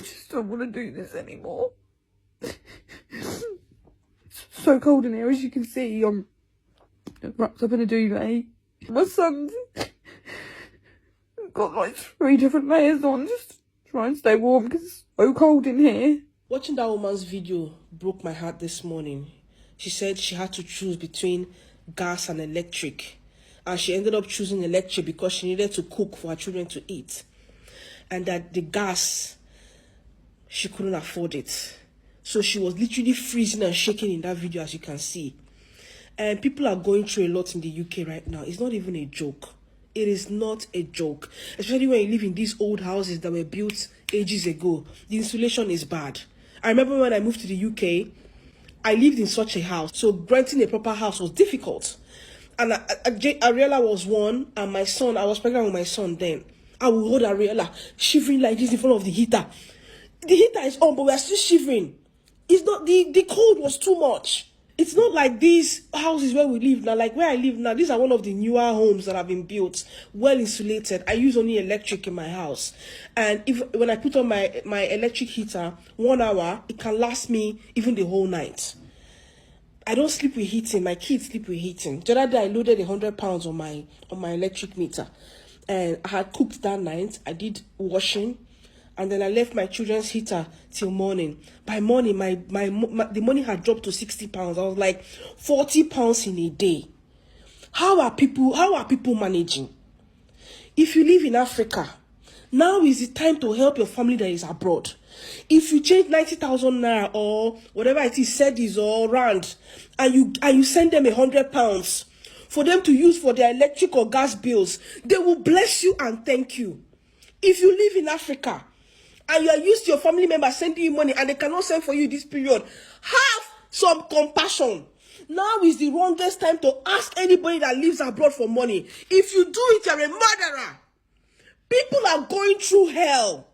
just don't want to do this anymore. It's so cold in here, as you can see. I'm wrapped up in a duvet. My son's got like 3 different layers on just to try and stay warm because it's so cold in here. Watching that woman's video broke my heart this morning. She said she had to choose between gas and electric. And she ended up choosing electric because she needed to cook for her children to eat. And that the gas, she couldn't afford it. So she was literally freezing and shaking in that video, as you can see. And people are going through a lot in the UK right now. It's not even a joke. It is not a joke. Especially when you live in these old houses that were built ages ago. The insulation is bad. I remember when I moved to the UK, I lived in such a house. So renting a proper house was difficult. And Ariella was one, and my son, I was pregnant with my son then. I would hold Ariella shivering like this in front of the heater. The heater is on, but we are still shivering. It's not, the cold was too much. It's not like these houses where we live now. Like where I live now, these are one of the newer homes that have been built, well insulated. I use only electric in my house. And when I put on my electric heater, 1 hour, it can last me even the whole night. I don't sleep with heating. My kids sleep with heating. The other day, I loaded 100 pounds on my electric meter. And I had cooked that night. I did washing. And then I left my children's heater till morning. By morning, the money had dropped to 60 pounds. I was like, 40 pounds in a day. How are people managing? If you live in Africa, now is the time to help your family that is abroad. If you change 90,000 naira or whatever it is, cedis or rand, and you send them 100 pounds for them to use for their electric or gas bills, they will bless you and thank you. If you live in Africa, and you are used to your family members sending you money and they cannot send for you this period, have some compassion. Now is the wrongest time to ask anybody that lives abroad for money. If you do it, you're a murderer. People are going through hell.